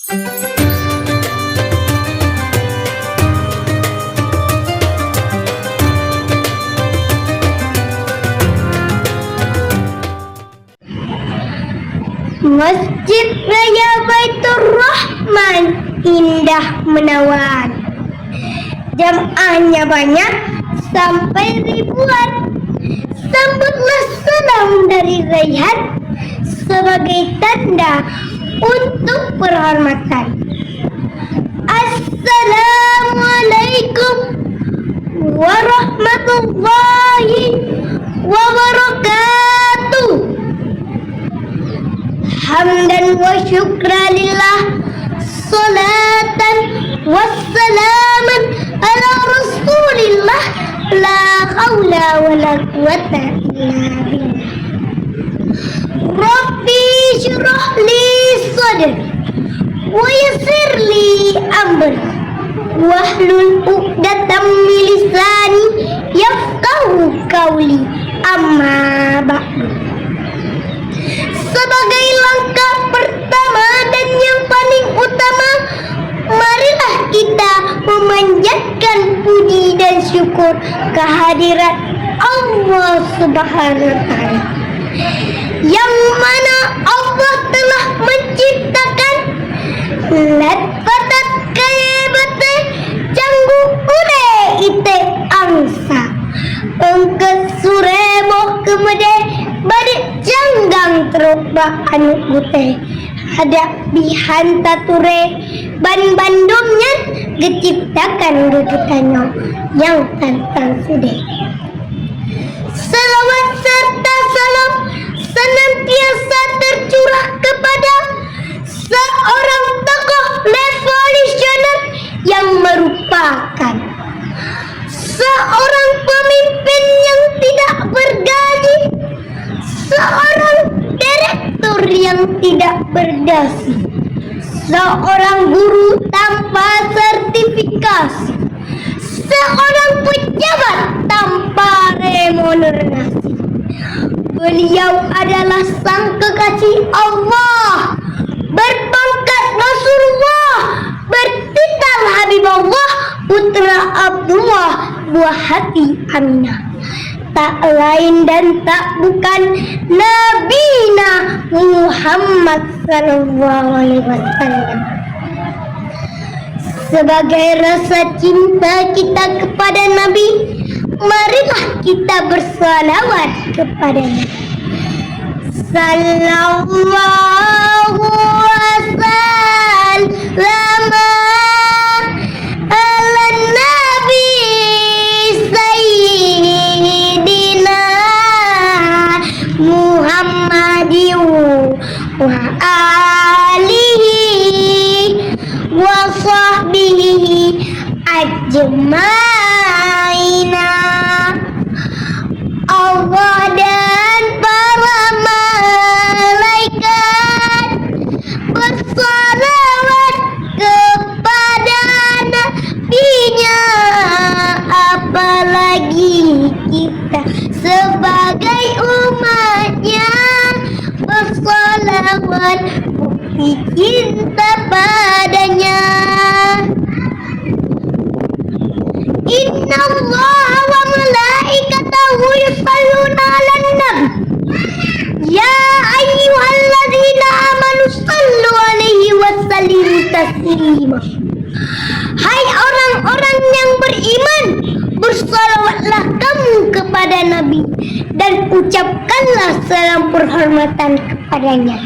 Masjid Raya Baitur Rahman indah menawan. Jamaahnya banyak sampai ribuan. Sambutlah salam dari Raihan sebagai tanda untuk penghormatan. Assalamualaikum warahmatullahi wabarakatuh. Hamdan wa syukran lillah, salatan wassalaman ala rasulillah, la hawla wa la quwata illa billah. Rabbi syrah li sadri wa yassir li amri wahlul 'uqdatam min lisani yafqahu qawli. Amma ba'du. Sebagai langkah pertama dan yang paling utama, marilah kita memanjatkan puji dan syukur kehadirat Allah Subhanahu wa Ta'ala, yang mana Allah telah menciptakan latfatat kayebate canggu ude ite angsa engket sureboh kemede badik janggang terobak anu gute hadap bihanta ture ban bandungnya diciptakan gegitanyo yang tantang sude. Salawat serta salam senantiasa tercurah kepada seorang tokoh revolusioner yang merupakan seorang pemimpin yang tidak bergaji, seorang direktur yang tidak berdasi, seorang guru tanpa sertifikasi, seorang pejabat tanpa remunerasi. Beliau adalah sang kekasih Allah, berpangkat Rasulullah, bertitel Habibullah, putra Abdullah, buah hati Aminah. Tak lain dan tak bukan Nabina Muhammad sallallahu alaihi wasallam. Sebagai rasa cinta kita kepada Nabi, marilah kita bersalawat kepadanya. Sallallahu wasallam ala Nabi Sayyidina Muhammadin wa alihi wa sahbihi ajmaina. Allah dan para malaikat bersalawat kepada Nabi-Nya, apalagi kita sebagai umatnya bersalawat bukti cinta padanya. Inna Allah wa malaikatahu yusalluna 'alan nabi ya ayyuhalladzina amanu sallu 'alaihi wa sallimu taslima. Hai orang-orang yang beriman, bersalawatlah kamu kepada Nabi dan ucapkanlah salam penghormatan kepadanya.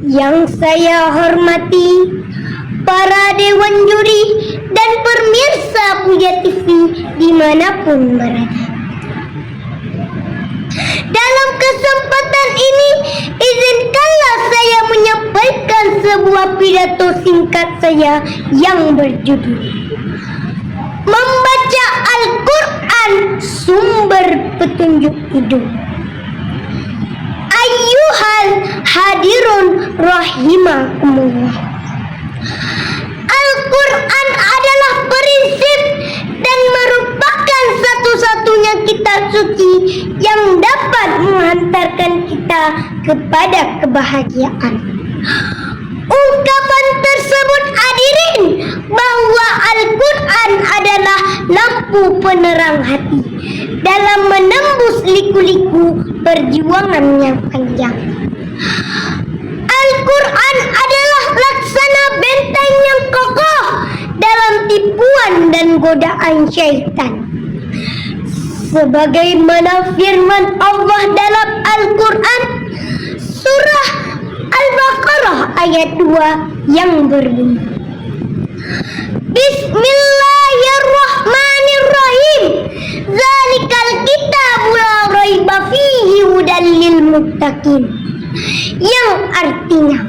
Yang saya hormati para dewan juri dan pemirsa Puja TV dimanapun berada. Dalam kesempatan ini, izinkanlah saya menyampaikan sebuah pidato singkat saya yang berjudul Membaca Al-Quran Sumber Petunjuk Hidup. Ayyuhal hadirun rahimakumullah. Al-Quran adalah prinsip dan merupakan satu-satunya kitab suci yang dapat menghantarkan kita kepada kebahagiaan. tersebut hadirin bahwa Al-Quran adalah lampu penerang hati dalam menembus liku-liku perjuangan yang panjang. Al-Quran adalah laksana benteng yang kokoh dalam tipuan dan godaan syaitan. Sebagaimana firman Allah dalam Al-Quran surah Al-Baqarah ayat 2 yang berbunyi, Bismillahirrahmanirrahim. Zalikal kitabu la raiba fihi hudal lil muttaqin. Yang artinya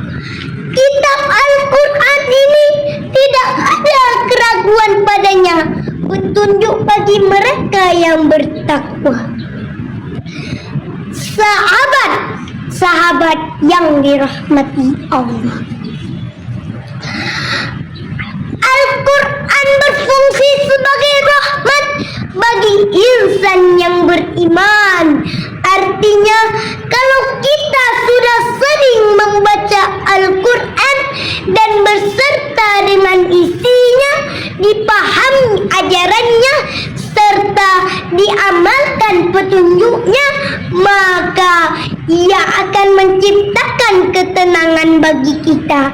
kitab Al-Quran ini tidak ada keraguan padanya, petunjuk bagi mereka yang bertakwa. Sahabat yang dirahmati Allah, Al-Quran berfungsi sebagai rahmat bagi insan yang beriman. Artinya, kalau kita sudah sering membaca Al-Quran dan berserta dengan isinya, dipahami ajarannya, serta diamalkan petunjuknya, maka ia akan menciptakan ketenangan bagi kita,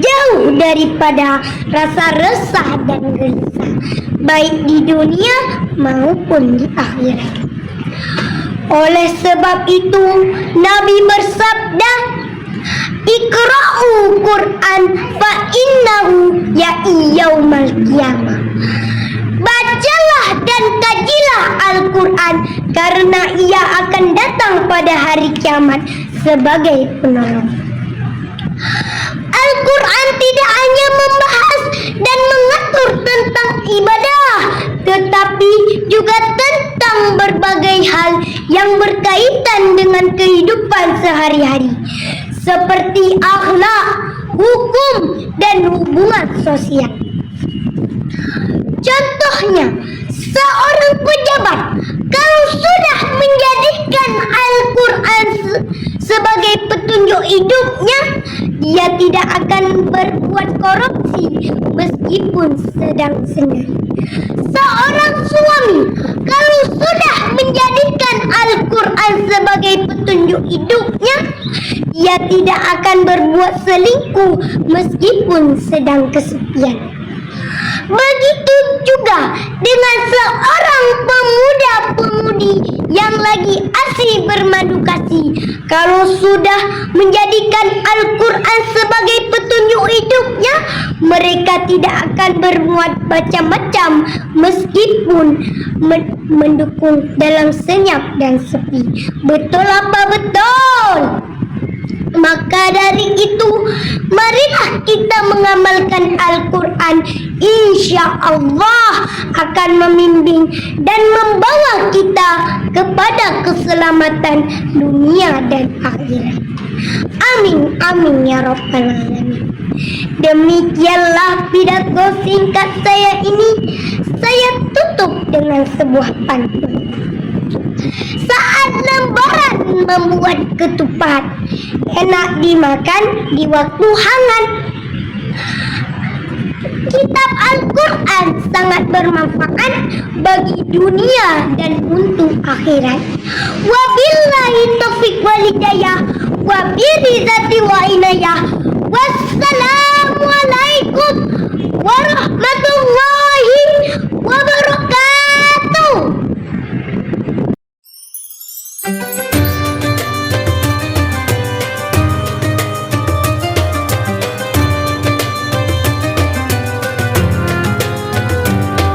jauh daripada rasa resah dan gelisah, baik di dunia maupun di akhirat. Oleh sebab itu, Nabi bersabda, Iqra'u Qur'an fa innahu ya'i yaumal qiyamah. Bacalah dan kajilah Al-Quran, karena ia akan datang pada hari kiamat sebagai penolong. Al-Quran tidak hanya membahas dan mengatur tentang ibadah, tetapi juga tentang berbagai hal yang berkaitan dengan kehidupan sehari-hari, seperti akhlak, hukum, dan hubungan sosial. Contohnya, seorang pejabat kalau sudah menjadikan Al-Quran sebagai petunjuk hidupnya, dia tidak akan berbuat korupsi meskipun sedang senang. Seorang suami kalau sudah menjadikan Al-Quran sebagai petunjuk hidupnya, ia tidak akan berbuat selingkuh meskipun sedang kesepian. Begitu juga dengan seorang pemuda-pemudi yang lagi asik bermadu kasih, kalau sudah menjadikan Al-Quran sebagai petunjuk hidupnya, mereka tidak akan berbuat macam-macam meskipun mendukung dalam senyap dan sepi. Betul apa betul? Maka dari itu, marilah kita mengamalkan Al-Quran. Insya Allah akan membimbing dan membawa kita kepada keselamatan dunia dan akhirat. Amin, amin ya rabbal alamin. Demikianlah pidato singkat saya ini. Saya tutup dengan sebuah pantun. Saat lebaran membuat ketupat, enak dimakan di waktu hangat. Kitab Al-Quran sangat bermanfaat bagi dunia dan untuk akhirat. Wabillahi taufiq wal hidayah, wabirizati wa inayah. Wassalamualaikum warahmatullahi wabarakatuh.